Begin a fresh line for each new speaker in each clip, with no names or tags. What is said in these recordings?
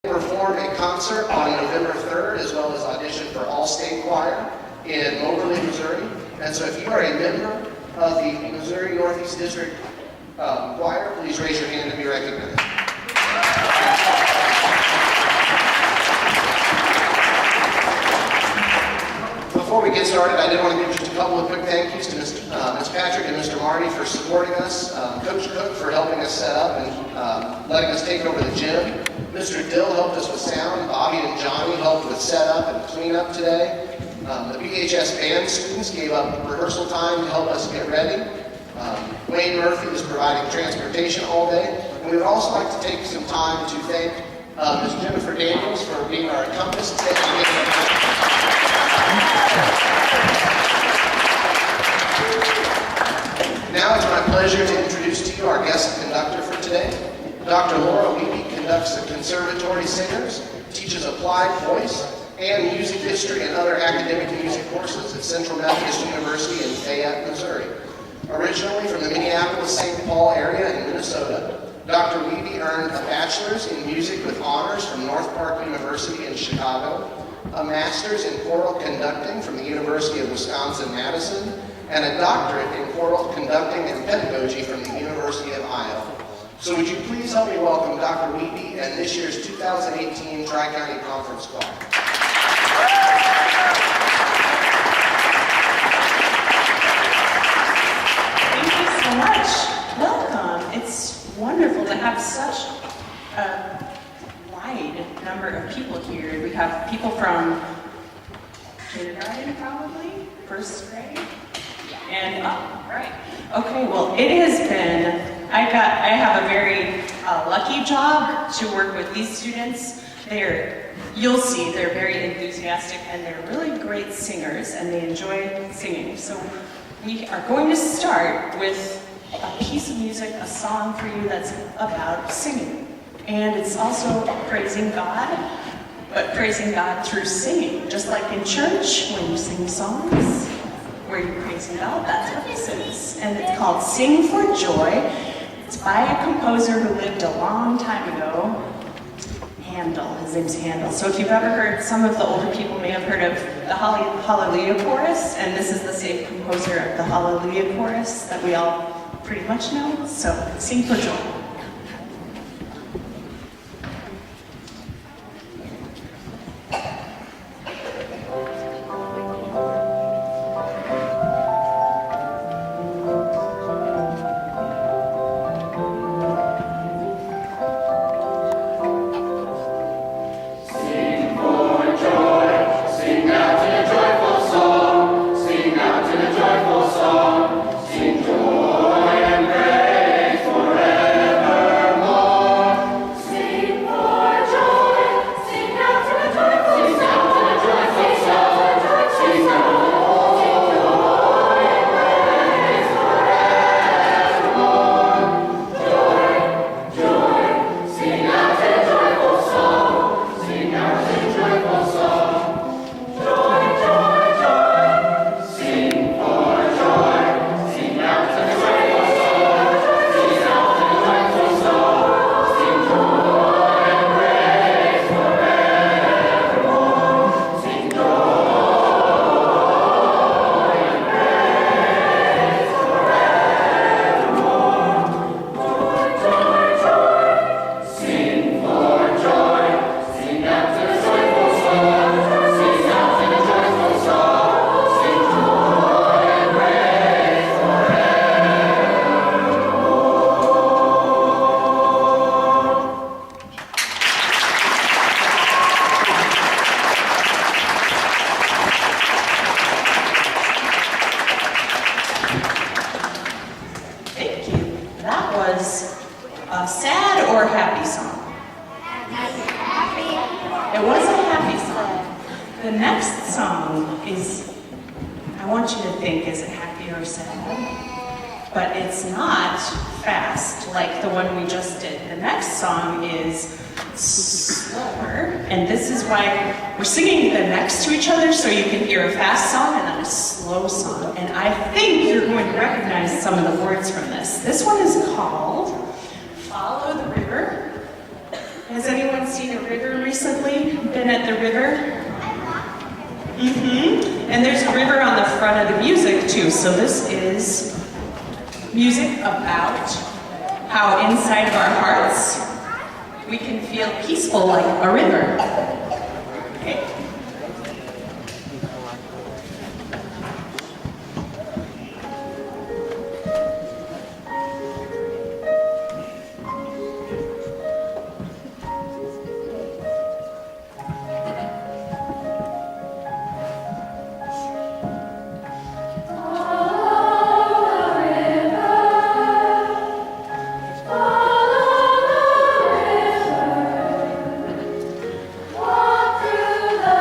Perform a concert on November 3rd, as well as audition for All-State Choir in Moberly, Missouri. And so if you are a member of the Missouri Northeast District Choir, please raise your hand to be recognized. Before we get started, I did want to give just a couple of quick thank yous to Ms. Patrick and Mr. Marty for supporting us, Coach Cook for helping us set up and letting us take over the gym. Mr. Dill helped us with sound. Bobby and Johnny helped with setup and cleanup today. The BHS band students gave up rehearsal time to help us get ready. Wayne Murphy is providing transportation all day. And we would also like to take some time to thank Ms. Jennifer Daniels for being our accompanist today. Now it's my pleasure to introduce to you our guest conductor for today. Dr. Laura Wiebe conducts the Conservatory Singers, teaches applied voice and music history and other academic music courses at Central Methodist University in Fayette, Missouri. Originally from the Minneapolis-St. Paul area in Minnesota, Dr. Wiebe earned a bachelor's in music with honors from North Park University in Chicago, a master's in choral conducting from the University of Wisconsin-Madison, and a doctorate in choral conducting and pedagogy from the University of Iowa. So would you please help me welcome Dr. Wiebe and this year's 2018 Tri-County Conference Choir.
Thank you so much. Welcome. It's wonderful to have such a wide number of people here. We have people from kindergarten, probably, first grade, and up, right. Okay, well, it has been, I have a very lucky job to work with these students. You'll see, they're very enthusiastic and they're really great singers and they enjoy singing. So we are going to start with a piece of music, a song for you that's about singing. And it's also praising God, but praising God through singing. Just like in church, when you sing songs, where you're praising God, that's what this is. And it's called Sing for Joy. It's by a composer who lived a long time ago, Handel. His name's Handel. So if you've ever heard, some of the older people may have heard of the Hallelujah Chorus, and this is the same composer of the Hallelujah Chorus that we all pretty much know. So Sing for Joy. Some of the words from this. This one is called Follow the River. It has anyone seen a river recently? Been at the river? And there's a river on the front of the music too. So this is music about how inside of our hearts we can feel peaceful like a river. Okay?
Walk through the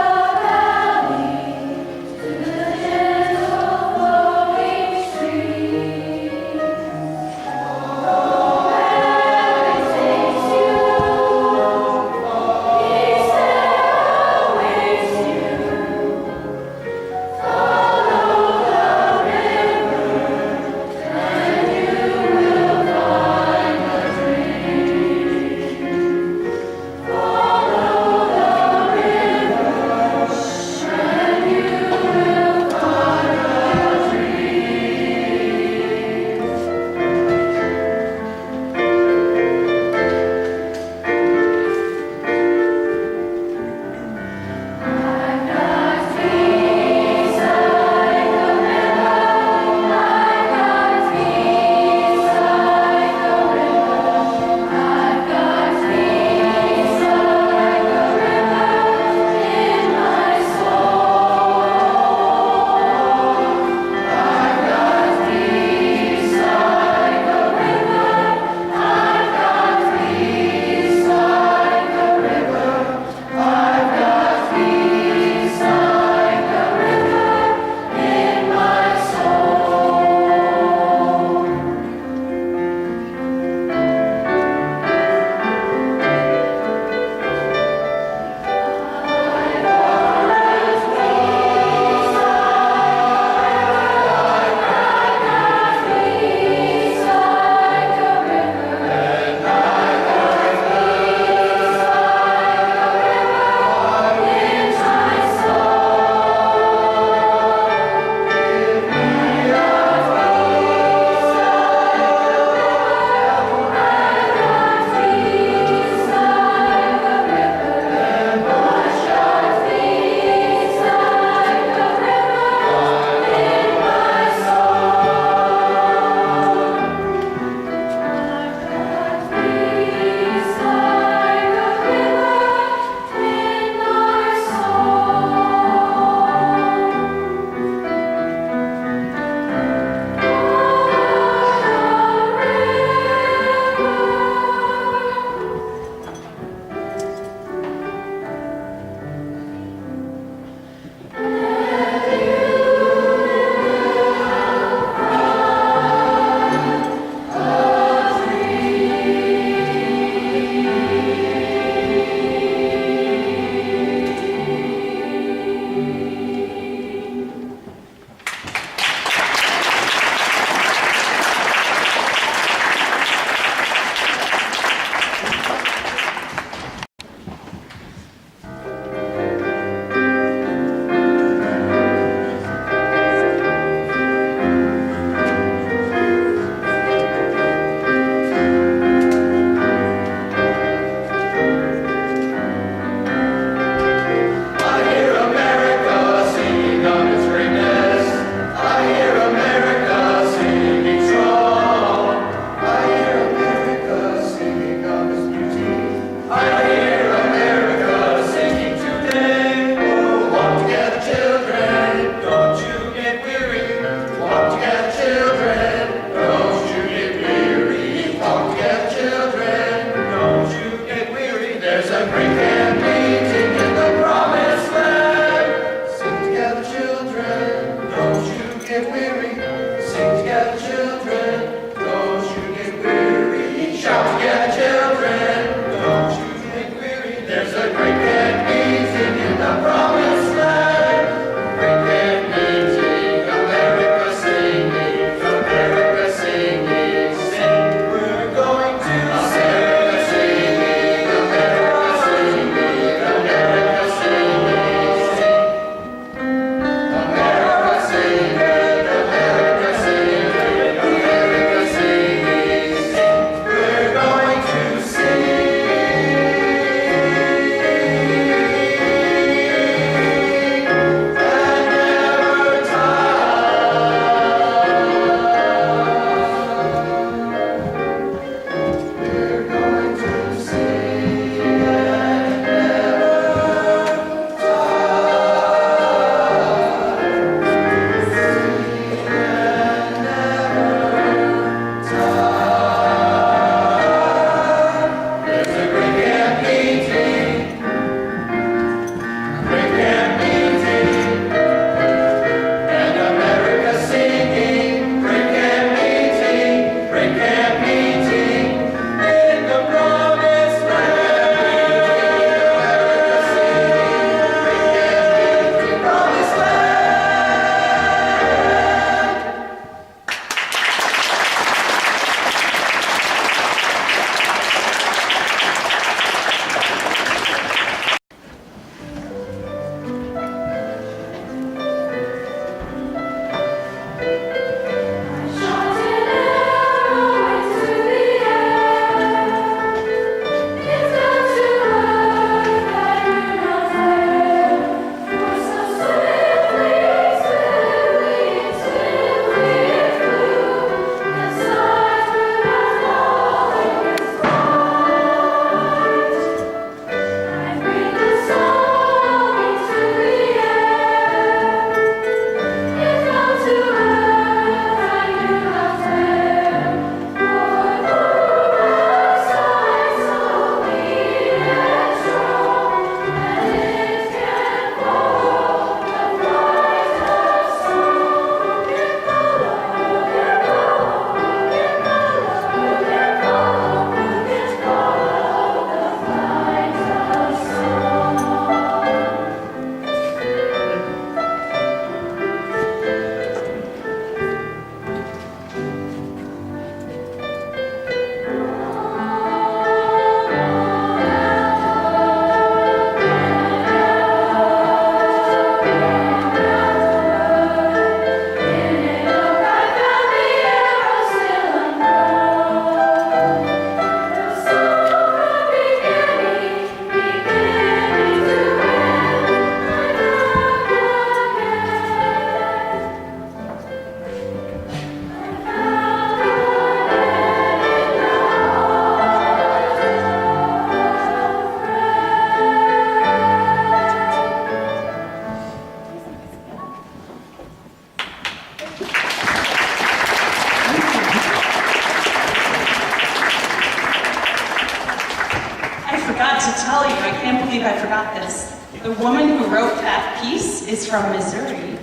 to tell you, I can't believe I forgot this. The woman who wrote that piece is from Missouri.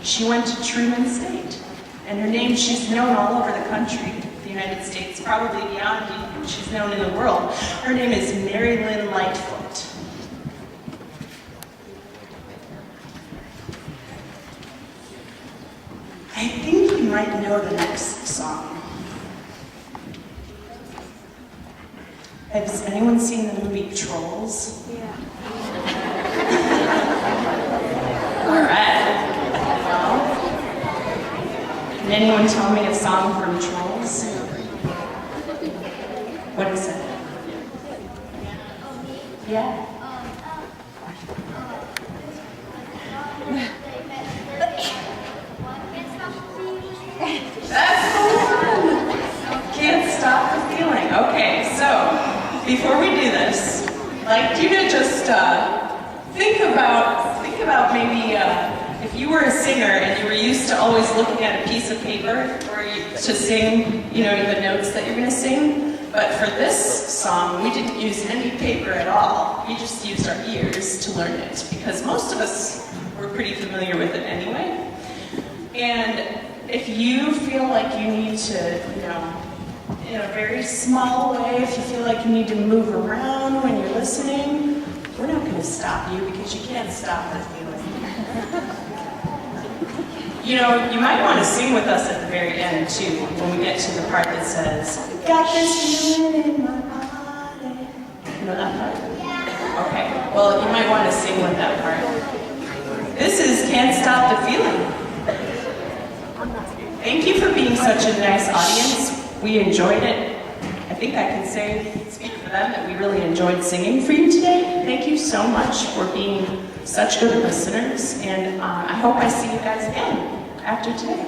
She went to Truman State. And her name, she's known all over the country, the United States, probably beyond even. She's known in the world. Her name is Mary Lynn Lightfoot. I think you might know the next song. Has anyone seen the movie Trolls?
Yeah.
All right. Well, can anyone tell me a song from Trolls? What is it? Yeah. That's the one! Can't stop the feeling. Okay, so before we do this, I'd like you to just think about maybe if you were a singer and you were used to always looking at a piece of paper to sing, the notes that you're going to sing. But for this song, we didn't use any paper at all. We just used our ears to learn it because most of us were pretty familiar with it anyway. And if you feel like you need to, in a very small way, if you feel like you need to move around when you're listening, we're not going to stop you because you can't stop the feeling. You might want to sing with us at the very end too, when we get to the part that says, got this feeling in my body. You know that part? Okay, well, you might want to sing with that part. This is Can't Stop the Feeling. Thank you for being such a nice audience. We enjoyed it. I think I can speak for them that we really enjoyed singing for you today. Thank you so much for being such good listeners, and I hope I see you guys again after today.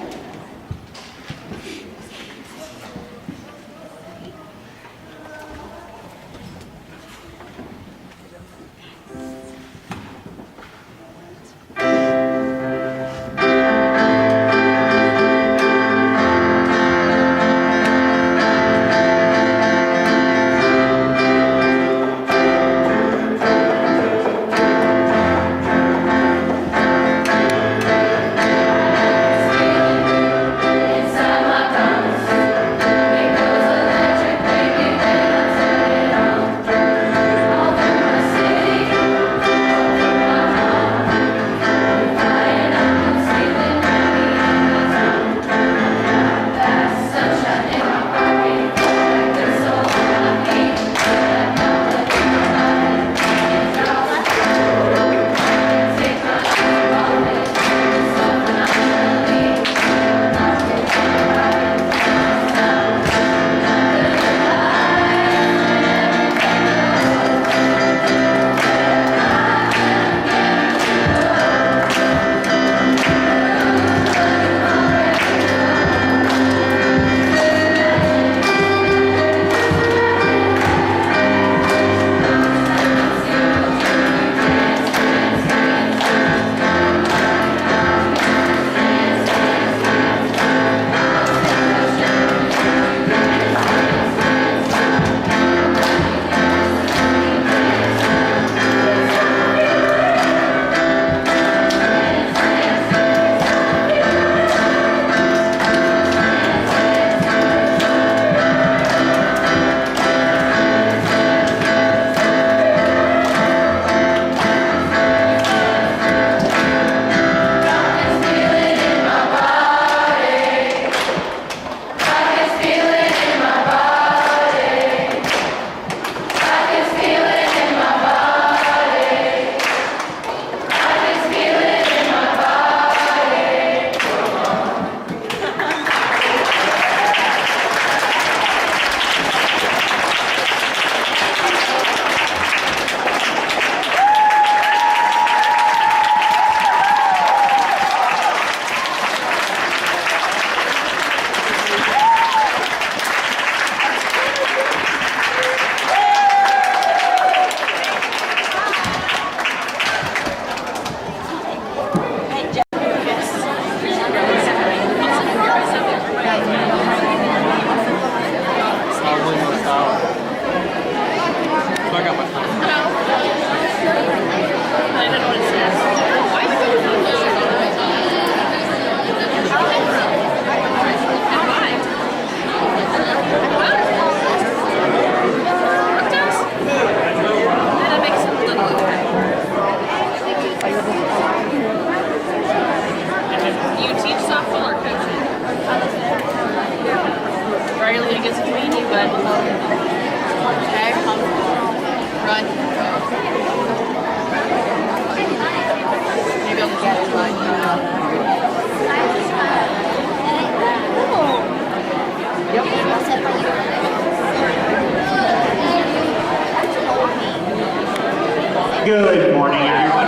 Good morning, everyone.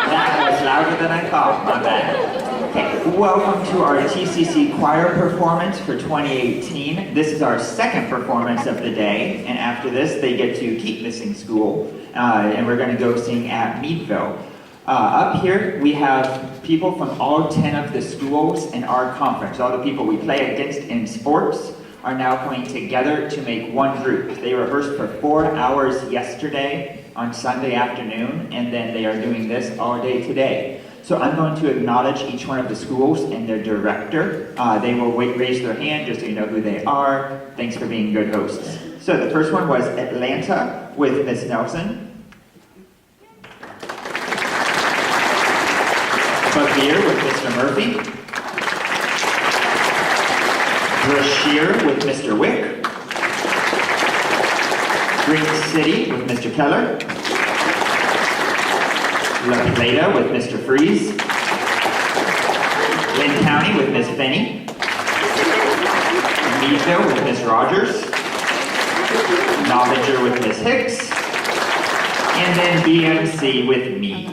That was louder than I thought, my bad. Okay, welcome to our TCC choir performance for 2018. This is our second performance of the day, and after this, they get to keep missing school, and we're going to go sing at Meadville. Up here, we have people from all 10 of the schools in our conference. All the people we play against in sports are now coming together to make one group. They rehearsed for 4 hours yesterday on Sunday afternoon, and then they are doing this all day today. So I'm going to acknowledge each one of the schools and their director. They will raise their hand just so you know who they are. Thanks for being good hosts. So the first one was Atlanta with Miss Nelson. Bavir with Mr. Murphy. Brashear with Mr. Wick. Green City with Mr. Keller. La Plata with Mr. Freeze. Lynn County with Miss Finney. Meadville with Miss Rogers. Knowledger with Miss Hicks. And then BMC with me.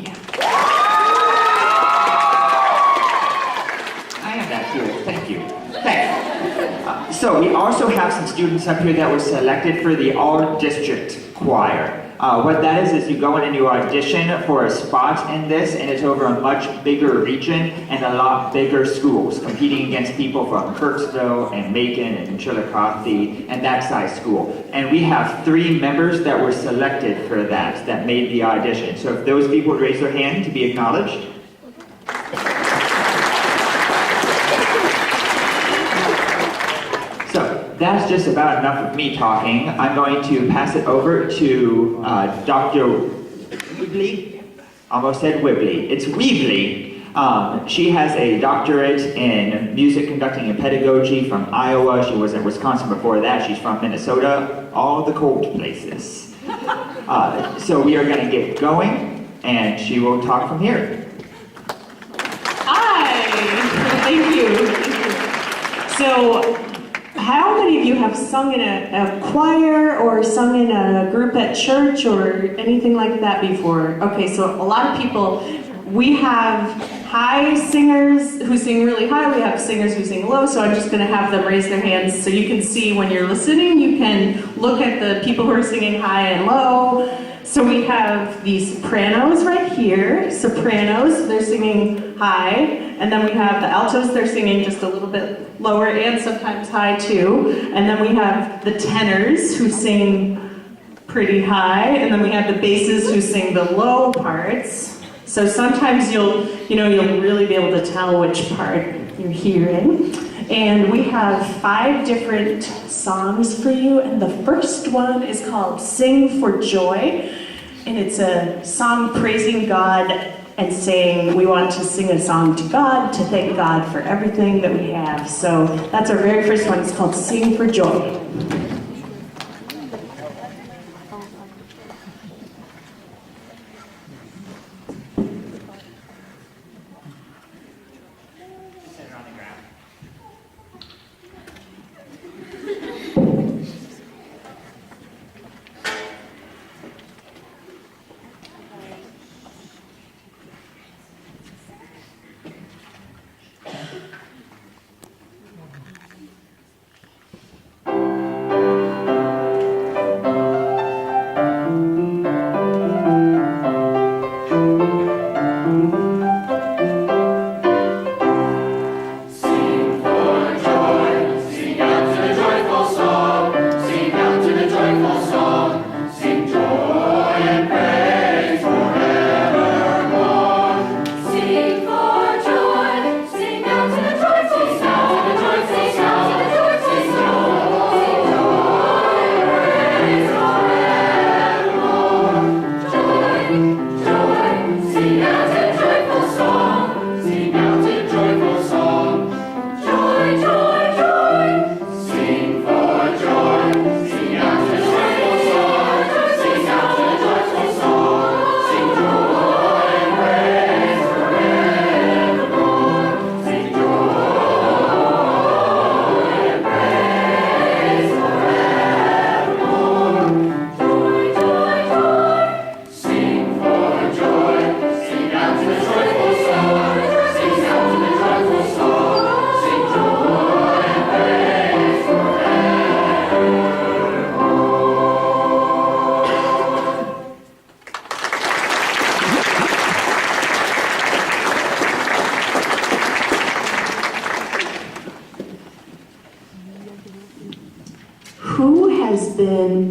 I am that here. Thank you. Thanks. So we also have some students up here that were selected for the all-district choir. What that is you go in and you audition for a spot in this, and it's over a much bigger region and a lot bigger schools, competing against people from Kirksville and Macon and Chillicothe and that size school. And we have 3 members that were selected for that made the audition. So if those people would raise their hand to be acknowledged. That's just about enough of me talking. I'm going to pass it over to Dr. Weebly. Almost said Wibbly. It's Weebly. She has a doctorate in music conducting and pedagogy from Iowa. She was in Wisconsin before that. She's from Minnesota. All the cold places. So we are going to get going, and she will talk from here.
Hi. Thank you. So, how many of you have sung in a choir or sung in a group at church or anything like that before? Okay, so a lot of people, we have high singers who sing really high, we have singers who sing low, so I'm just going to have them raise their hands so you can see when you're listening. You can look at the people who are singing high and low. So we have the sopranos right here, sopranos, they're singing high, and then we have the altos, they're singing just a little bit lower and sometimes high too, and then we have the tenors who sing pretty high, and then we have the basses who sing the low parts. So sometimes you'll really be able to tell which part you're hearing. And we have 5 different songs for you, and the first one is called Sing for Joy, and it's a song praising God and saying we want to sing a song to God, to thank God for everything that we have. So that's our very first one. It's called Sing for Joy.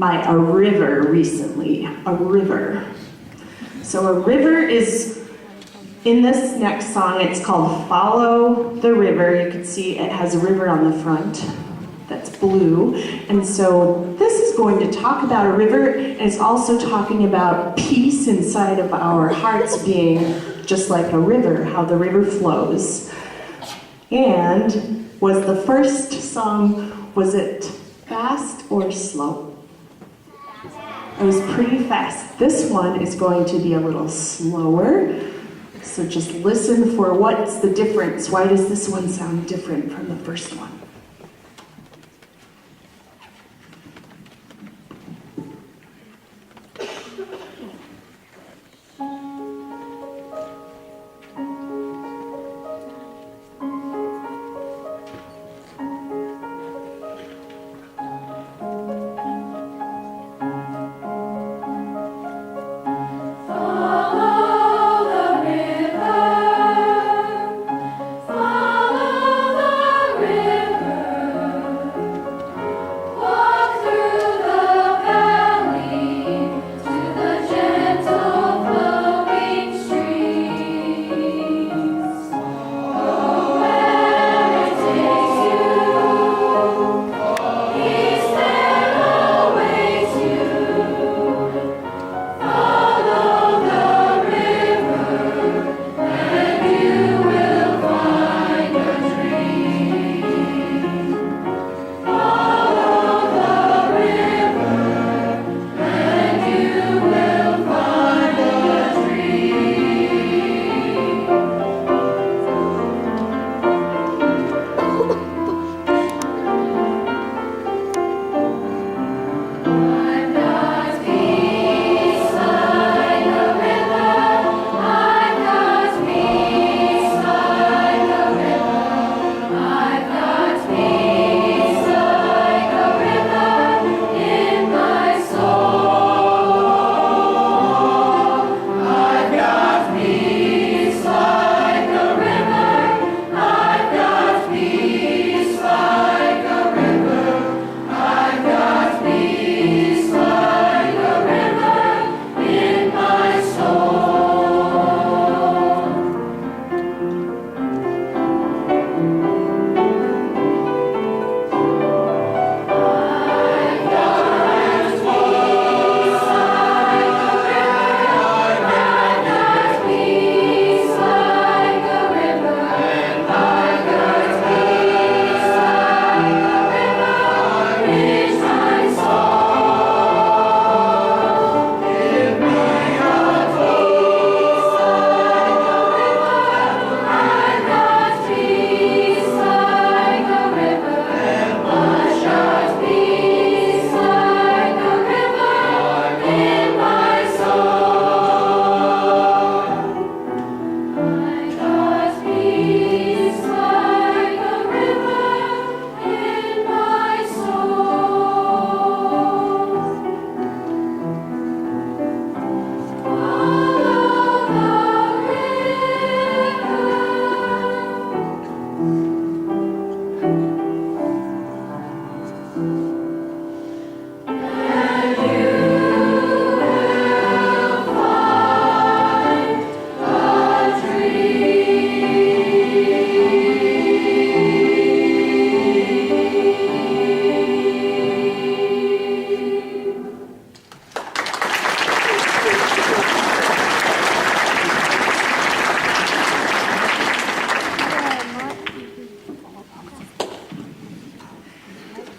by a river recently. A river. So a river is, in this next song, it's called Follow the River. You can see it has a river on the front that's blue. And so this is going to talk about a river, and it's also talking about peace inside of our hearts being just like a river, how the river flows. And was the first song, was it fast or slow? It was pretty fast. This one is going to be a little slower. So just listen for what's the difference. Why does this one sound different from the first one?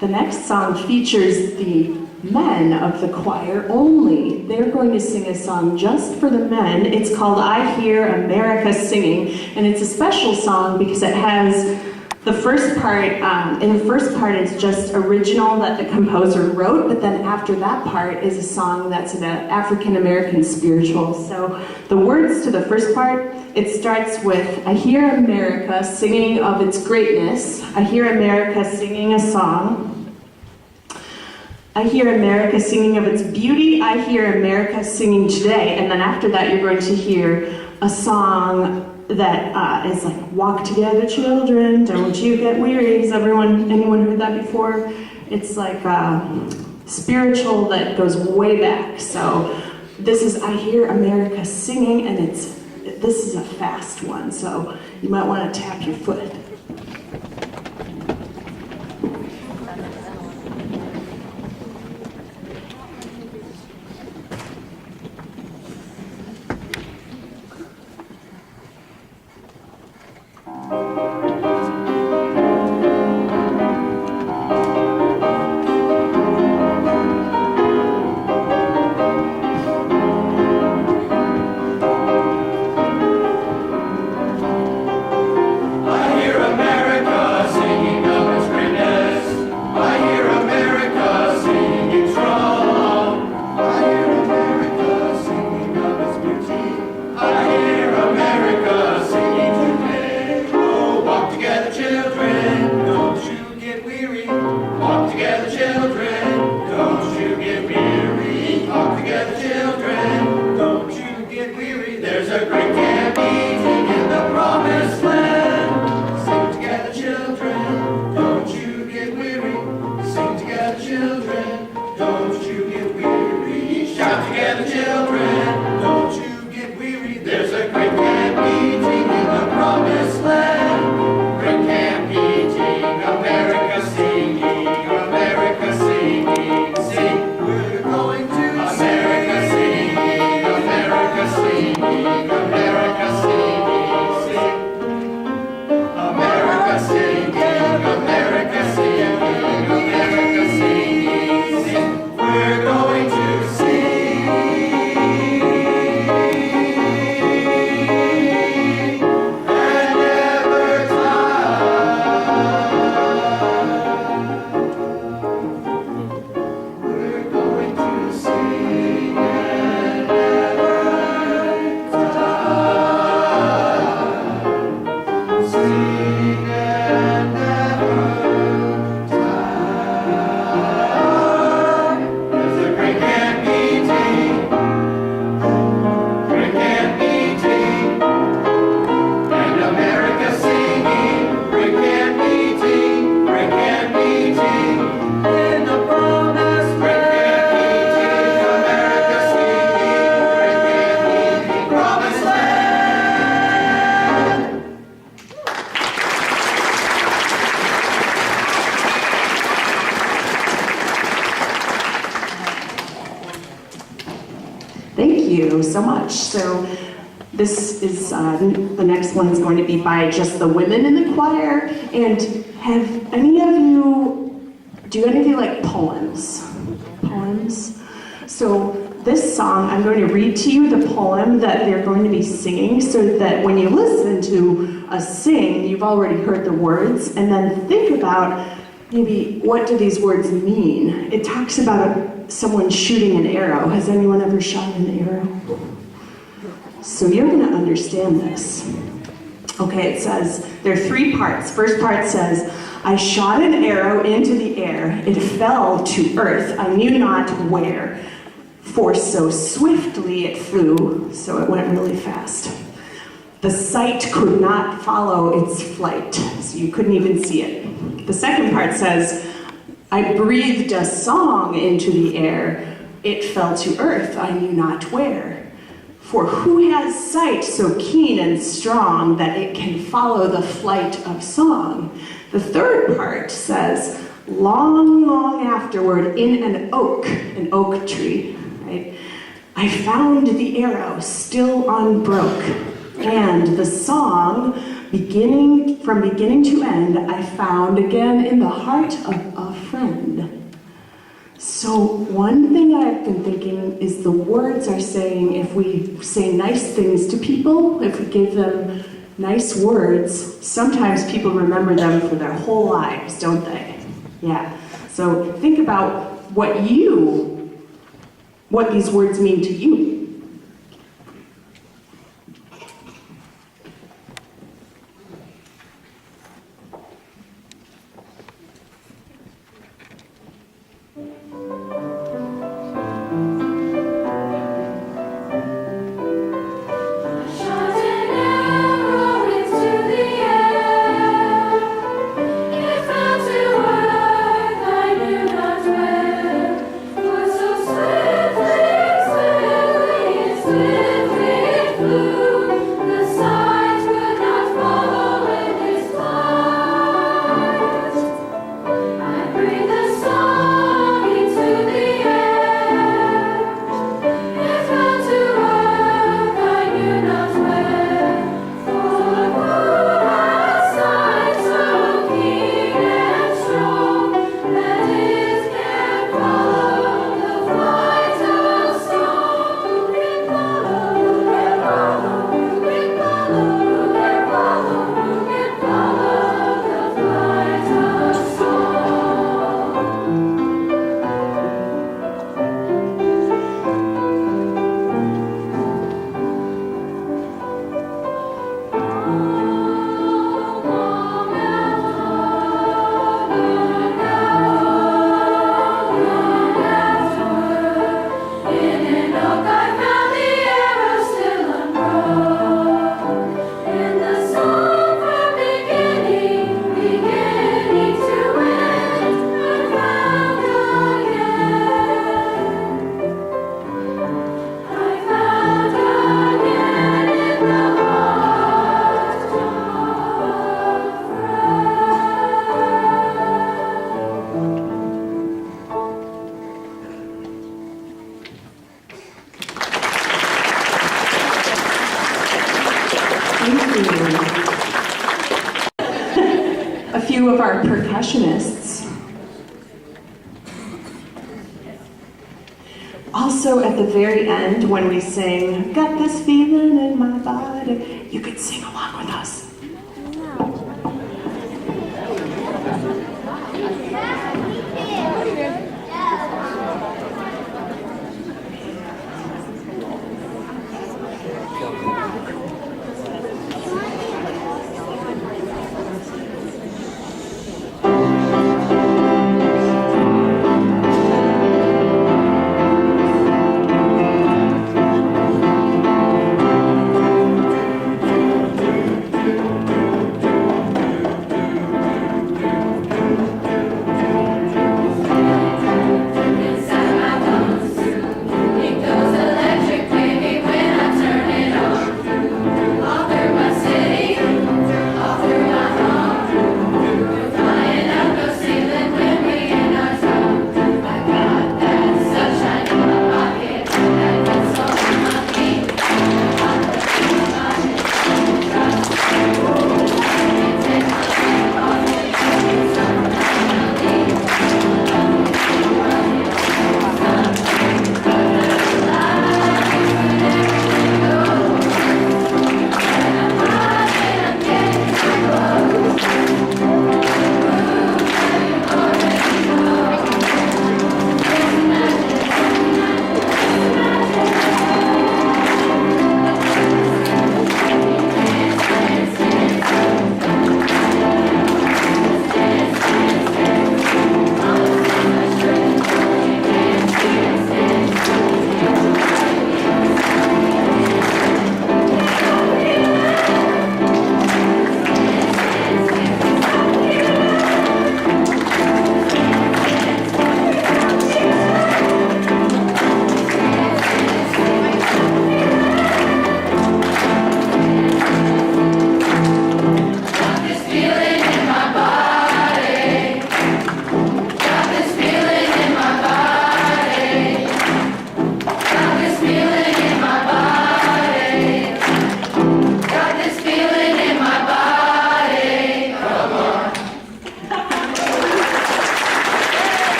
The next song features the men of the choir only. They're going to sing a song just for the men. It's called I Hear America Singing, and it's a special song because it has the first part, in the first part it's just original that the composer wrote, but then after that part is a song that's an African American spiritual. So the words to the first part, it starts with, I hear America singing of its greatness. I hear America singing a song. I hear America singing of its beauty. I hear America singing today. And then after that, you're going to hear a song that is like, walk together, children, don't you get weary. Has anyone heard that before? It's like, spiritual that goes way back. So this is I Hear America Singing, and this is a fast one, so you might want to tap your foot. Thank you so much. So this is, the next one is going to be by just the women in the choir. And have any of you, do any of you like poems? Poems? So this song, I'm going to read to you the poem that they're going to be singing so that when you listen to us sing, you've already heard the words, and then think about maybe what do these words mean? It talks about someone shooting an arrow. Has anyone ever shot an arrow? So you're going to understand this. Okay, it says, there are three parts. First part says, I shot an arrow into the air. It fell to earth. I knew not where. For so swiftly it flew, so it went really fast. The sight could not follow its flight, so you couldn't even see it. The second part says, I breathed a song into the air. It fell to earth, I knew not where. For who has sight so keen and strong that it can follow the flight of song? The third part says, long, long afterward in an oak tree, right? I found the arrow still unbroke, and the song, from beginning to end, I found again in the heart of a friend. So one thing I've been thinking is the words are saying if we say nice things to people, if we give them nice words, sometimes people remember them for their whole lives, don't they? Yeah. So think about what these words mean to you.
It fell to earth, I knew not where.
few of our percussionists. Also, at the very end, when we sing, "Got this feeling in my body," you could sing along with us.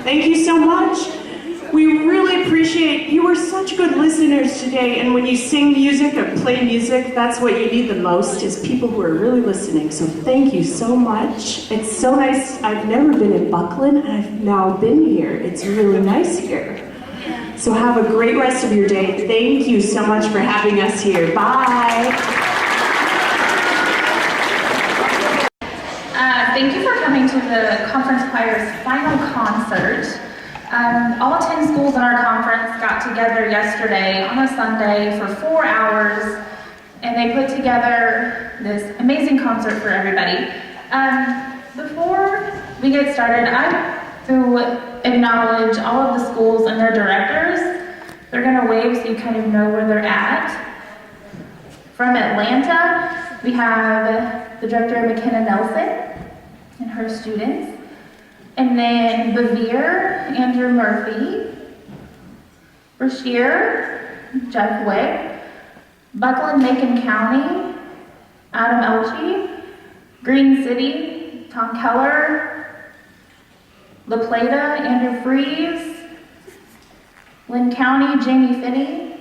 Thank you so much. We really appreciate, you were such good listeners today, and when you sing music or play music, that's what you need the most, is people who are really listening. So thank you so much. It's so nice. I've never been in Buckland, and I've now been here. It's really nice here. So have a great rest of your day. Thank you so much for having us here. Bye.
Thank you for coming to the Conference Choir's final concert. All 10 schools in our conference got together yesterday on a Sunday for 4 hours, and they put together this amazing concert for everybody. Before we get started, I have to acknowledge all of the schools and their directors. They're going to wave so you kind of know where they're at. From Atlanta, we have the director McKenna Nelson and her students. And then Bevere, Andrew Murphy. Brashear, Jeff Wick. Buckland, Macon County, Adam Elchie. Green City, Tom Keller. La Plata, Andrew Fries. Lynn County, Jamie Finney.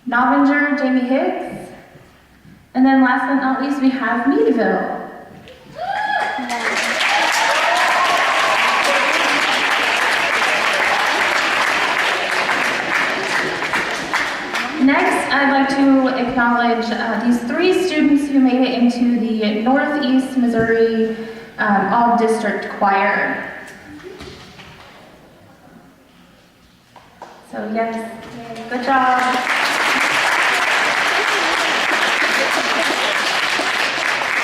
Novinger, Jamie Hicks. And then last but not least, we have Meadville. Next, I'd like to acknowledge these 3 students who made it into the Northeast Missouri All-District Choir. So yes, good job.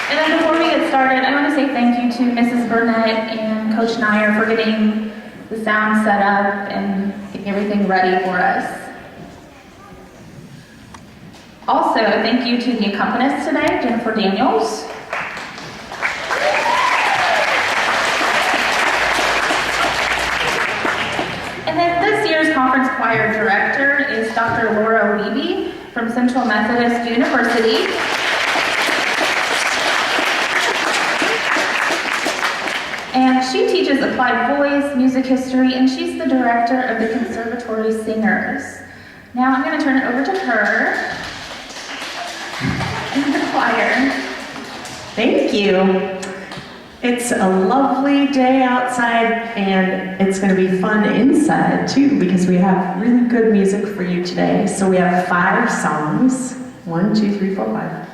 And then before we get started, I want to say thank you to Mrs. Burnett and Coach Nyer for getting the sound set up and getting everything ready for us. Also, thank you to the accompanist today, Jennifer Daniels. Dr. Laura Wiebe from Central Methodist University. And she teaches applied voice, music history, and she's the director of the Conservatory Singers. Now I'm going to turn it over to her and the choir.
Thank you. It's a lovely day outside, and it's going to be fun inside too, because we have really good music for you today. So we have 5 songs. 1, 2, 3, 4, 5.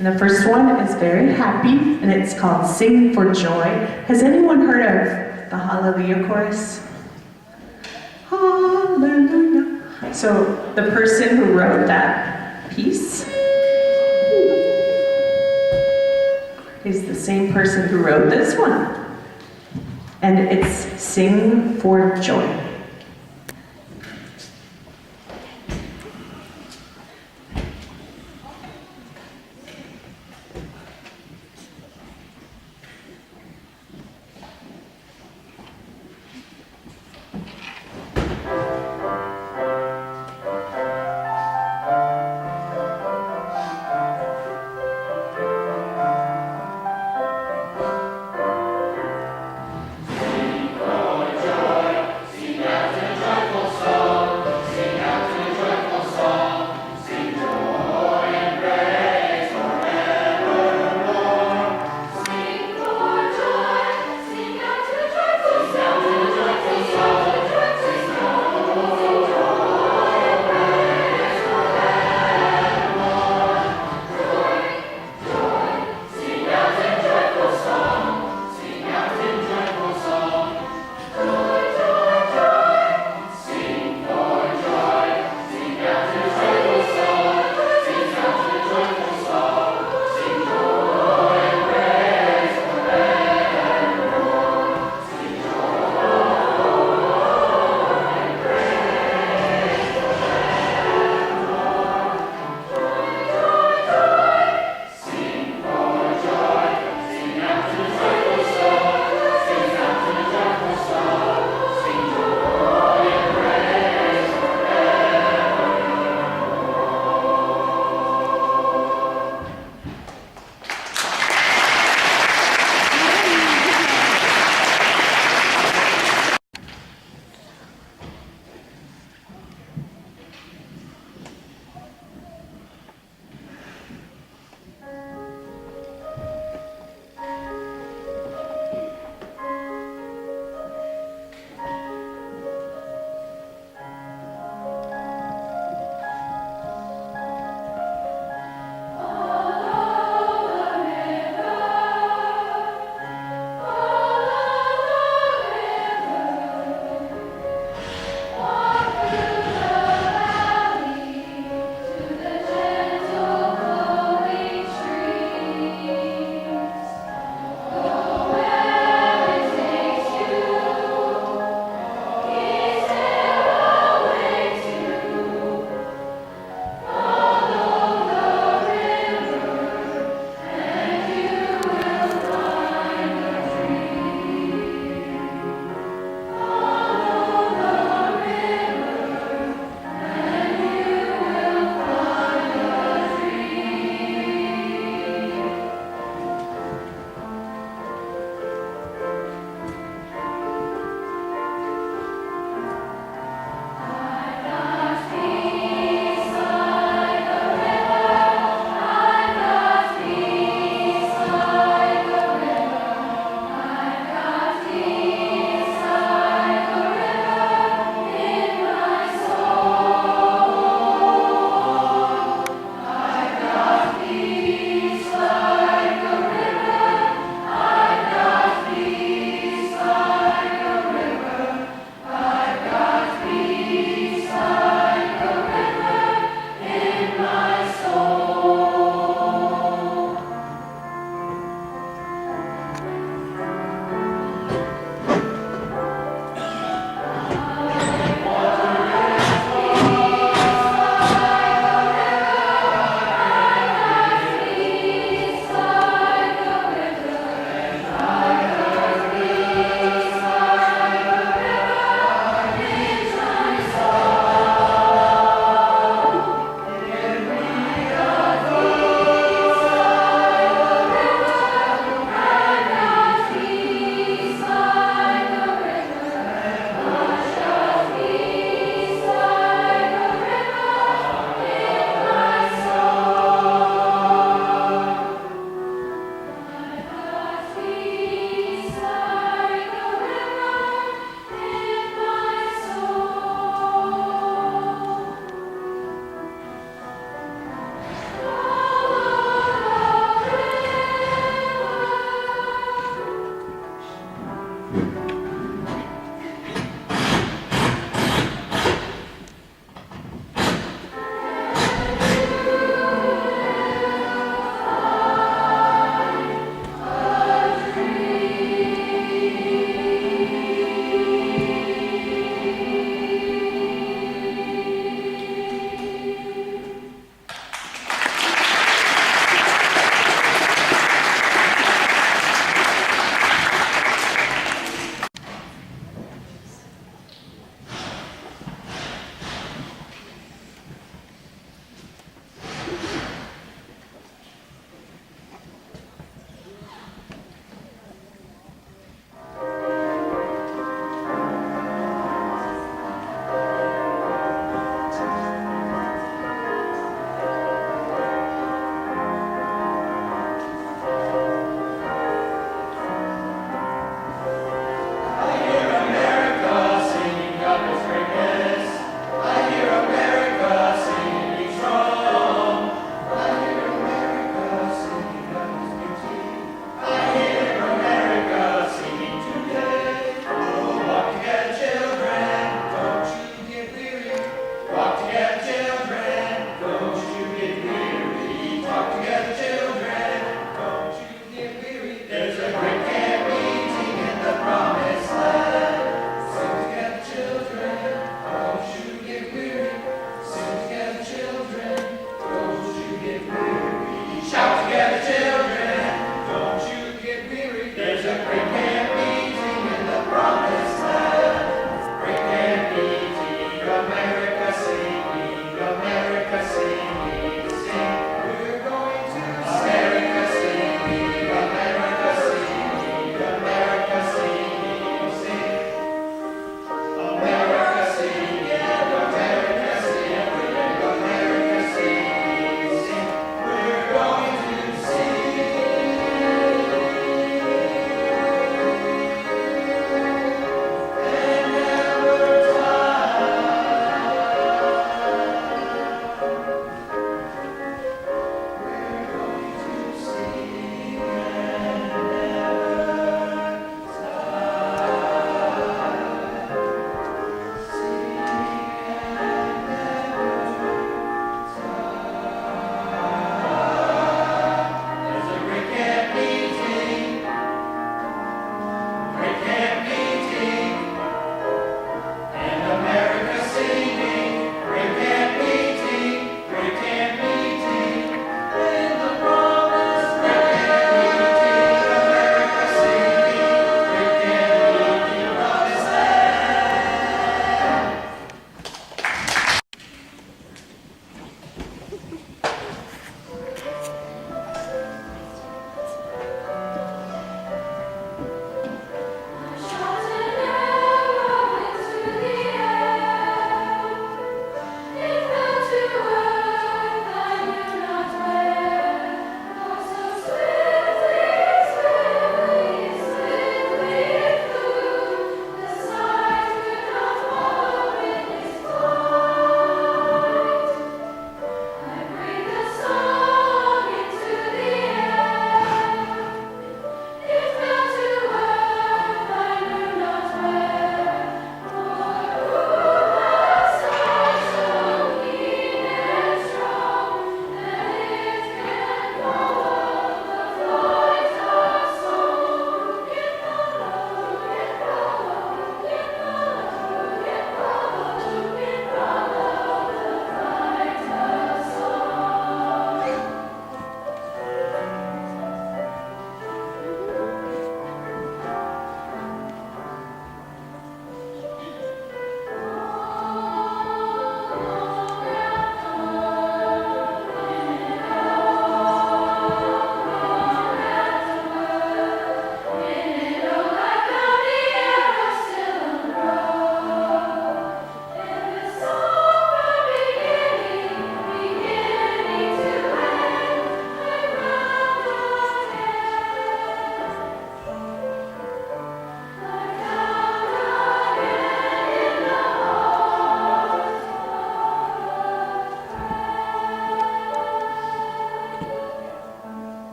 And the first one is very happy, and it's called Sing for Joy. Has anyone heard of the Hallelujah chorus? Hallelujah. So the person who wrote that piece is the same person who wrote this one. And it's Sing for Joy.
Sing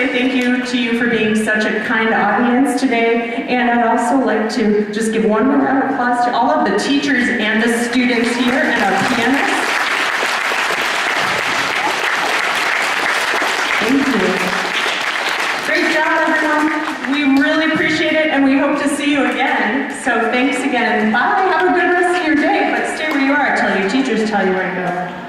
say thank you to you for being such a kind audience today. And I'd also like to just give one more round of applause to all of the teachers and the students here and our pianists. Thank you. Great job, everyone. We really appreciate it, and we hope to see you again. So thanks again. Bye. Have a good rest of your day, but stay where you are until your teachers tell you where to go.